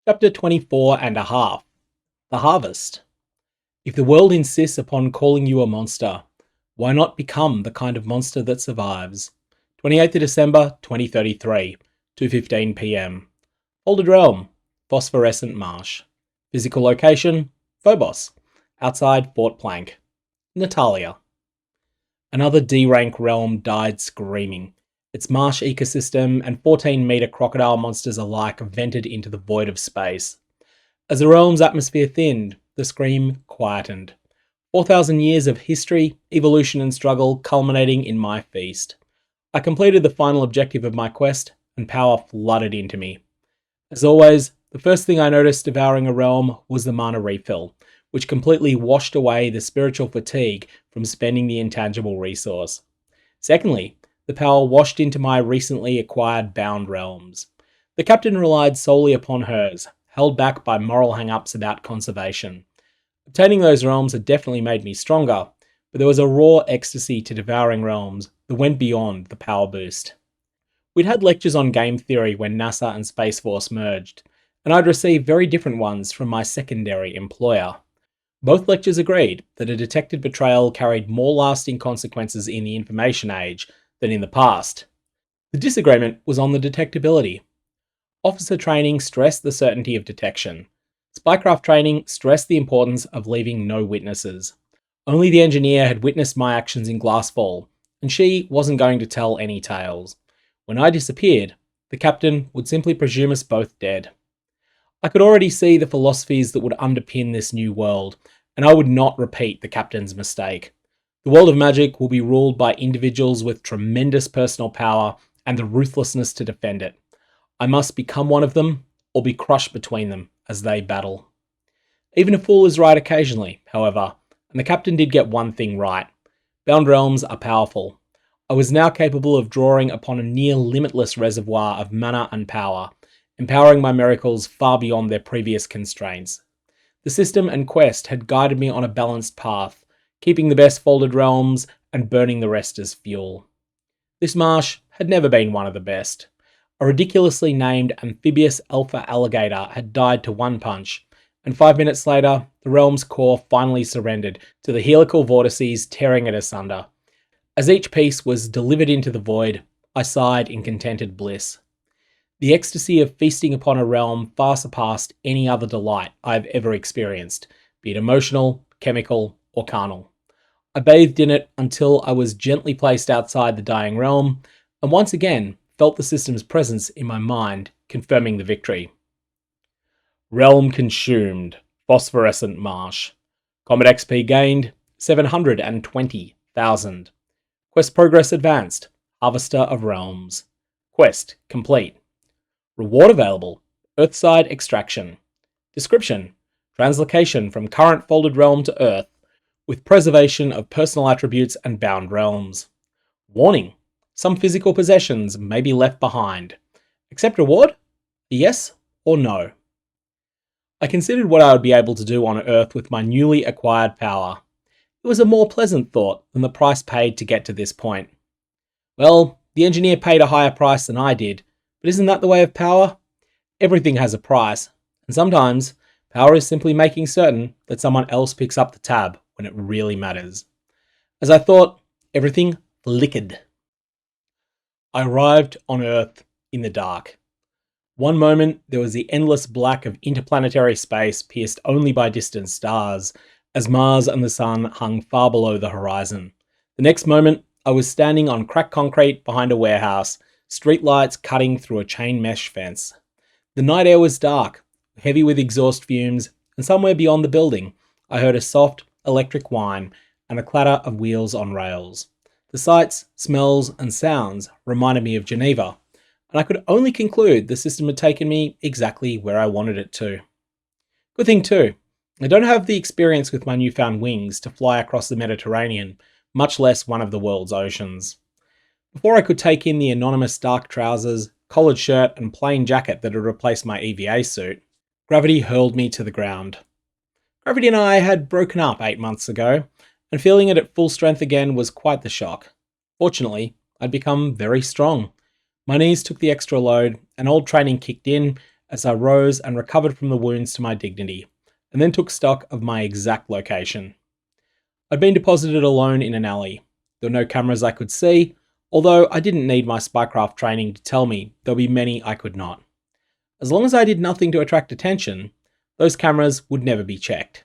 Chapter 24 and a half. The Harvest. If the world insists upon calling you a monster, why not become the kind of monster that survives? 28th of December 2033, 2:15 PM. Folded Realm, Phosphorescent Marsh. Physical location, Phobos, outside Fort Plank. Natalia. Another D-rank realm died screaming. Its marsh ecosystem and 14-metre crocodile monsters alike vented into the void of space. As the realm's atmosphere thinned, the scream quietened. 4,000 years of history, evolution and struggle culminating in my feast. I completed the final objective of my quest, and power flooded into me. As always, the first thing I noticed devouring a realm was the mana refill, which completely washed away the spiritual fatigue from spending the intangible resource. Secondly, the power washed into my recently acquired bound realms. The captain relied solely upon hers, held back by moral hang-ups about conservation. Obtaining those realms had definitely made me stronger, but there was a raw ecstasy to devouring realms that went beyond the power boost. We'd had lectures on game theory when NASA and Space Force merged, and I'd received very different ones from my secondary employer. Both lectures agreed that a detected betrayal carried more lasting consequences in the information age than in the past. The disagreement was on the detectability. Officer training stressed the certainty of detection. Spycraft training stressed the importance of leaving no witnesses. Only the engineer had witnessed my actions in Glassfall, and she wasn't going to tell any tales. When I disappeared, the captain would simply presume us both dead. I could already see the philosophies that would underpin this new world, and I would not repeat the captain's mistake. The world of magic will be ruled by individuals with tremendous personal power and the ruthlessness to defend it. I must become one of them, or be crushed between them as they battle. Even a fool is right occasionally, however, and the captain did get one thing right. Bound realms are powerful. I was now capable of drawing upon a near limitless reservoir of mana and power, empowering my miracles far beyond their previous constraints. The system and quest had guided me on a balanced path, keeping the best folded realms and burning the rest as fuel. This marsh had never been one of the best. A ridiculously named amphibious alpha alligator had died to one punch, and 5 minutes later, the realm's core finally surrendered to the helical vortices tearing it asunder. As each piece was delivered into the void, I sighed in contented bliss. The ecstasy of feasting upon a realm far surpassed any other delight I've ever experienced, be it emotional, chemical, or carnal. I bathed in it until I was gently placed outside the dying realm, and once again felt the system's presence in my mind, confirming the victory. Realm consumed, phosphorescent marsh. Combat XP gained, 720,000. Quest progress advanced, Harvester of Realms. Quest complete. Reward available, Earthside extraction. Description, translocation from current folded realm to Earth, with preservation of personal attributes and bound realms. Warning, some physical possessions may be left behind. Accept reward? Yes or no? I considered what I would be able to do on Earth with my newly acquired power. It was a more pleasant thought than the price paid to get to this point. Well, the engineer paid a higher price than I did, but isn't that the way of power? Everything has a price, and sometimes power is simply making certain that someone else picks up the tab when it really matters. As I thought, everything flickered. I arrived on Earth in the dark. One moment, there was the endless black of interplanetary space pierced only by distant stars, as Mars and the Sun hung far below the horizon. The next moment, I was standing on cracked concrete behind a warehouse, streetlights cutting through a chain mesh fence. The night air was dark, heavy with exhaust fumes, and somewhere beyond the building, I heard a soft, electric whine and the clatter of wheels on rails. The sights, smells, and sounds reminded me of Geneva, and I could only conclude the system had taken me exactly where I wanted it to. Good thing too, I don't have the experience with my newfound wings to fly across the Mediterranean, much less one of the world's oceans. Before I could take in the anonymous dark trousers, collared shirt, and plain jacket that had replaced my EVA suit, gravity hurled me to the ground. Gravity and I had broken up 8 months ago, and feeling it at full strength again was quite the shock. Fortunately, I'd become very strong. My knees took the extra load, and old training kicked in, as I rose and recovered from the wounds to my dignity, and then took stock of my exact location. I'd been deposited alone in an alley. There were no cameras I could see, although I didn't need my spycraft training to tell me there'll be many I could not. As long as I did nothing to attract attention, those cameras would never be checked.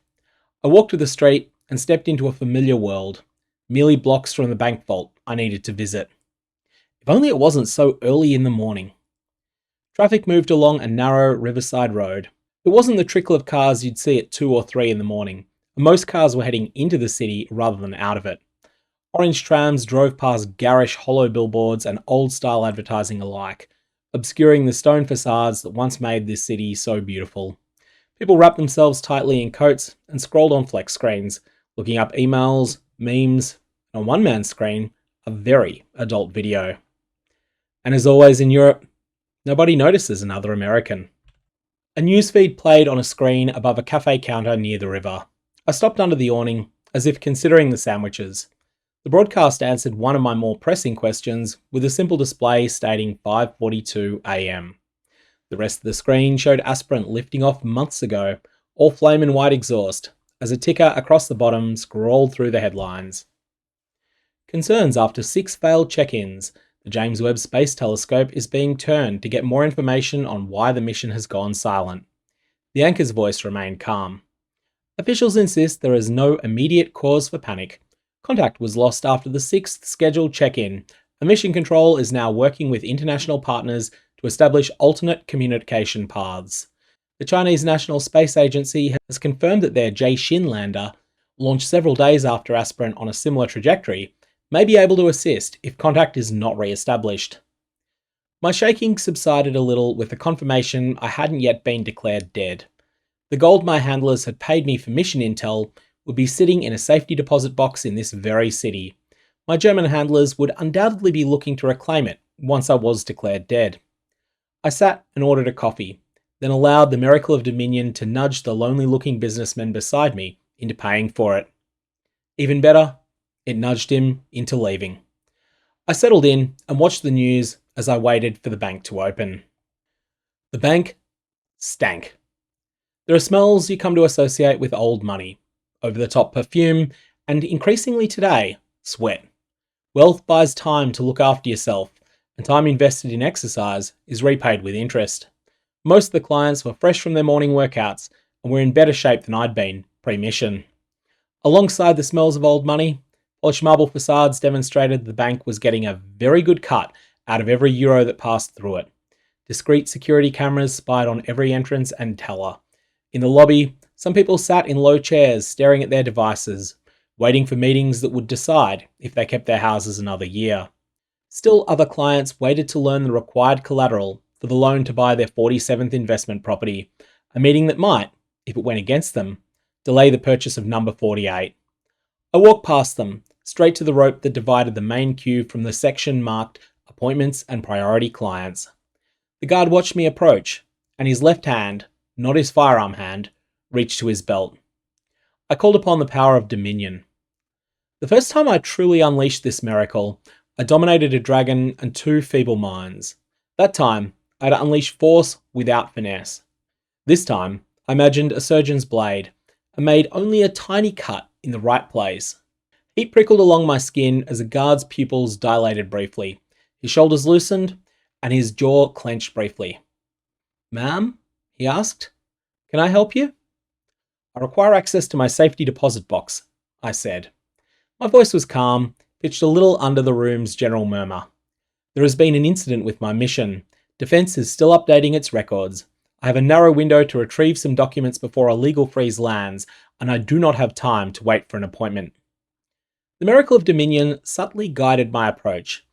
I walked to the street and stepped into a familiar world, merely blocks from the bank vault I needed to visit. If only it wasn't so early in the morning. Traffic moved along a narrow riverside road. It wasn't the trickle of cars you'd see at 2 or 3 in the morning, and most cars were heading into the city rather than out of it. Orange trams drove past garish hollow billboards and old-style advertising alike, obscuring the stone facades that once made this city so beautiful. People wrapped themselves tightly in coats and scrolled on flex screens, looking up emails, memes, and on one man's screen, a very adult video. And as always in Europe, nobody notices another American. A newsfeed played on a screen above a cafe counter near the river. I stopped under the awning, as if considering the sandwiches. The broadcast answered one of my more pressing questions with a simple display stating 5:42 AM. The rest of the screen showed aspirant lifting off months ago, all flame and white exhaust, as a ticker across the bottom scrolled through the headlines. Concerns after 6 failed check-ins. The James Webb Space Telescope is being turned to get more information on why the mission has gone silent. The anchor's voice remained calm. Officials insist there is no immediate cause for panic. Contact was lost after the 6th scheduled check-in, and Mission Control is now working with international partners to establish alternate communication paths. The Chinese National Space Agency has confirmed that their Jiaxin lander, launched several days after aspirant on a similar trajectory, may be able to assist if contact is not re-established. My shaking subsided a little with the confirmation I hadn't yet been declared dead. The gold my handlers had paid me for mission intel would be sitting in a safety deposit box in this very city. My German handlers would undoubtedly be looking to reclaim it once I was declared dead. I sat and ordered a coffee, then allowed the miracle of Dominion to nudge the lonely-looking businessman beside me into paying for it. Even better, it nudged him into leaving. I settled in and watched the news as I waited for the bank to open. The bank stank. There are smells you come to associate with old money, over-the-top perfume, and increasingly today, sweat. Wealth buys time to look after yourself, and time invested in exercise is repaid with interest. Most of the clients were fresh from their morning workouts and were in better shape than I'd been pre-mission. Alongside the smells of old money, polished marble facades demonstrated the bank was getting a very good cut out of every euro that passed through it. Discreet security cameras spied on every entrance and teller. In the lobby, some people sat in low chairs staring at their devices, waiting for meetings that would decide if they kept their houses another year. Still other clients waited to learn the required collateral for the loan to buy their 47th investment property, a meeting that might, if it went against them, delay the purchase of number 48. I walked past them, straight to the rope that divided the main queue from the section marked Appointments and Priority Clients. The guard watched me approach, and his left hand, not his firearm hand, reached to his belt. I called upon the power of Dominion. The first time I truly unleashed this miracle, I dominated a dragon and 2 feeble minds. That time, I'd unleashed force without finesse. This time, I imagined a surgeon's blade, and made only a tiny cut in the right place. Heat prickled along my skin as the guard's pupils dilated briefly. His shoulders loosened, and his jaw clenched briefly. "Ma'am?" he asked. "Can I help you?" "I require access to my safety deposit box," I said. My voice was calm, pitched a little under the room's general murmur. "There has been an incident with my mission. Defense is still updating its records. I have a narrow window to retrieve some documents before a legal freeze lands, and I do not have time to wait for an appointment." The miracle of Dominion subtly guided my approach.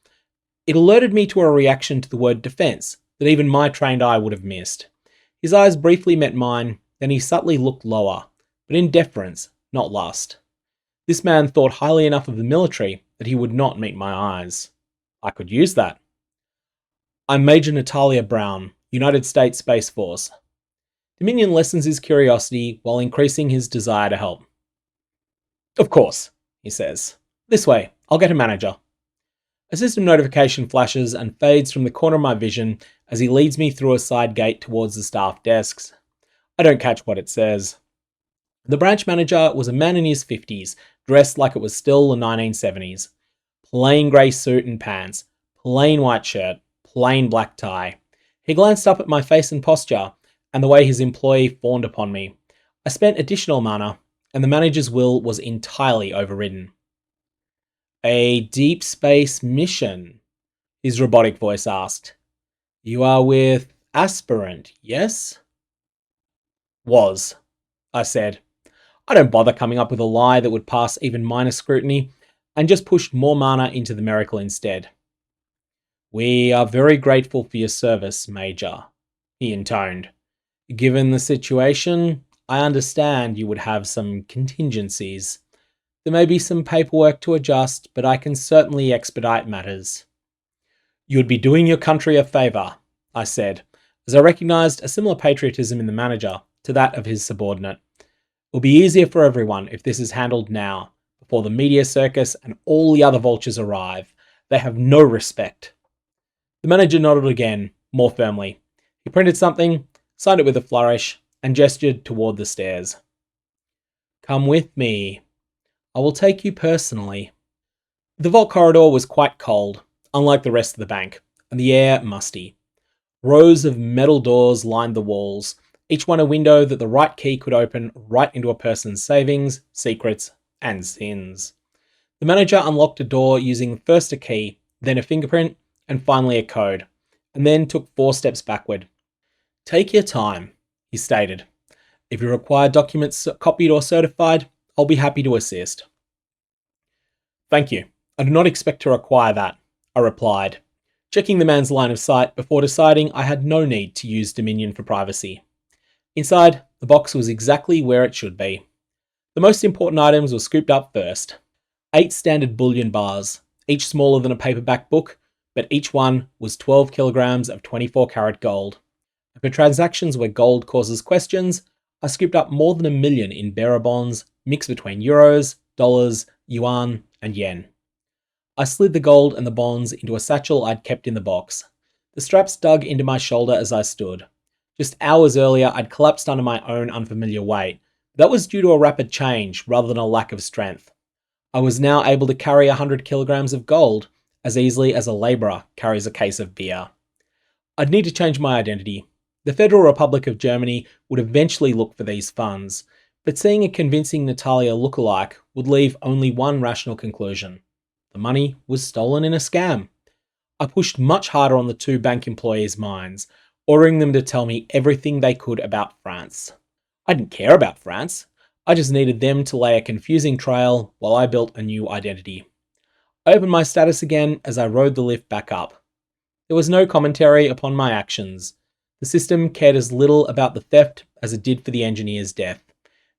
It alerted me to a reaction to the word defense that even my trained eye would have missed. His eyes briefly met mine, then he subtly looked lower, but in deference, not lust. This man thought highly enough of the military that he would not meet my eyes. I could use that. "I'm Major Natalia Brown, United States Space Force." Dominion lessens his curiosity while increasing his desire to help. "Of course," he says. "This way, I'll get a manager." A system notification flashes and fades from the corner of my vision as he leads me through a side gate towards the staff desks. I don't catch what it says. The branch manager was a man in his 50s, dressed like it was still the 1970s. Plain grey suit and pants, plain white shirt, plain black tie. He glanced up at my face and posture, and the way his employee fawned upon me. I spent additional mana, and the manager's will was entirely overridden. A deep space mission, his robotic voice asked. You are with Aspirant, yes? Was, I said. I don't bother coming up with a lie that would pass even minor scrutiny, and just pushed more mana into the miracle instead. We are very grateful for your service, Major, he intoned. Given the situation, I understand you would have some contingencies. There may be some paperwork to adjust, but I can certainly expedite matters. You would be doing your country a favour, I said, as I recognised a similar patriotism in the manager to that of his subordinate. It will be easier for everyone if this is handled now, before the media circus and all the other vultures arrive. They have no respect. The manager nodded again, more firmly. He printed something, signed it with a flourish, and gestured toward the stairs. Come with me. I will take you personally. The vault corridor was quite cold, unlike the rest of the bank, and the air musty. Rows of metal doors lined the walls, each one a window that the right key could open right into a person's savings, secrets, and sins. The manager unlocked a door using first a key, then a fingerprint, and finally a code, and then took 4 steps backward. Take your time, he stated. If you require documents copied or certified, I'll be happy to assist. Thank you. I do not expect to require that, I replied, checking the man's line of sight before deciding I had no need to use Dominion for privacy. Inside, the box was exactly where it should be. The most important items were scooped up first. 8 standard bullion bars, each smaller than a paperback book, but each one was 12 kilograms of 24-karat gold. And for transactions where gold causes questions, I scooped up more than $1 million in bearer bonds, mixed between euros, dollars, yuan, and yen. I slid the gold and the bonds into a satchel I'd kept in the box. The straps dug into my shoulder as I stood. Just hours earlier, I'd collapsed under my own unfamiliar weight. That was due to a rapid change rather than a lack of strength. I was now able to carry 100 kilograms of gold as easily as a labourer carries a case of beer. I'd need to change my identity. The Federal Republic of Germany would eventually look for these funds, but seeing a convincing Natalia look-alike would leave only one rational conclusion. The money was stolen in a scam. I pushed much harder on the 2 bank employees' minds, ordering them to tell me everything they could about France. I didn't care about France. I just needed them to lay a confusing trail while I built a new identity. I opened my status again as I rode the lift back up. There was no commentary upon my actions. The system cared as little about the theft as it did for the engineer's death.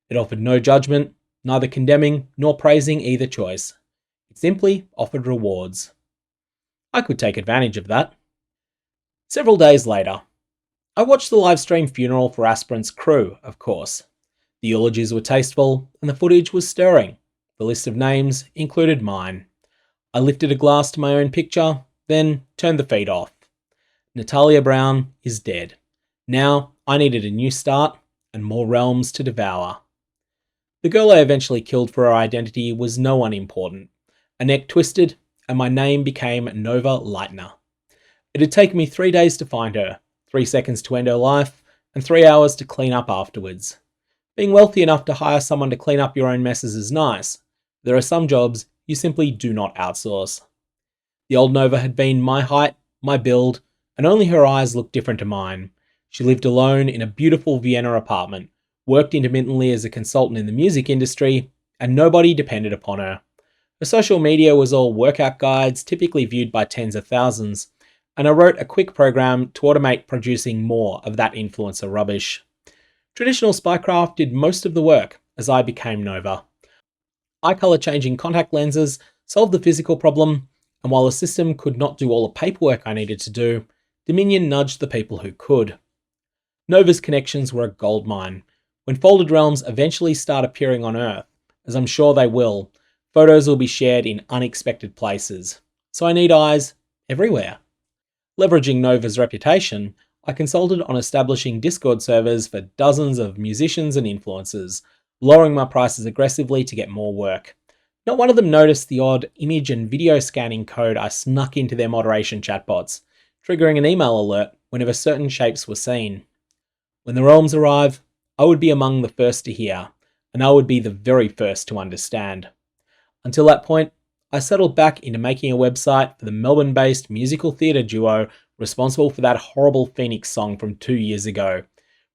It offered no judgment, neither condemning nor praising either choice. It simply offered rewards. I could take advantage of that. Several days later, I watched the livestream funeral for Aspirant's crew, of course. The eulogies were tasteful, and the footage was stirring. The list of names included mine. I lifted a glass to my own picture, then turned the feed off. Natalia Brown is dead. Now I needed a new start and more realms to devour. The girl I eventually killed for her identity was no one important. A neck twisted, and my name became Nova Lightner. It had taken me 3 days to find her, 3 seconds to end her life, and 3 hours to clean up afterwards. Being wealthy enough to hire someone to clean up your own messes is nice. There are some jobs you simply do not outsource. The old Nova had been my height, my build, and only her eyes looked different to mine. She lived alone in a beautiful Vienna apartment, worked intermittently as a consultant in the music industry, and nobody depended upon her. Her social media was all workout guides, typically viewed by tens of thousands, and I wrote a quick program to automate producing more of that influencer rubbish. Traditional spycraft did most of the work as I became Nova. Eye color changing contact lenses solved the physical problem, and while the system could not do all the paperwork I needed to do, Dominion nudged the people who could. Nova's connections were a goldmine. When Folded Realms eventually start appearing on Earth, as I'm sure they will, photos will be shared in unexpected places. so I need eyes everywhere. Leveraging Nova's reputation, I consulted on establishing Discord servers for dozens of musicians and influencers, lowering my prices aggressively to get more work. Not one of them noticed the odd image and video scanning code I snuck into their moderation chatbots, triggering an email alert whenever certain shapes were seen. When the realms arrive, I would be among the first to hear, and I would be the very first to understand. Until that point, I settled back into making a website for the Melbourne-based musical theatre duo responsible for that horrible Phoenix song from 2 years ago.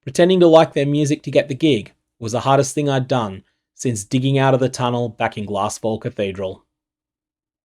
Pretending to like their music to get the gig was the hardest thing I'd done since digging out of the tunnel back in Glassfall Cathedral.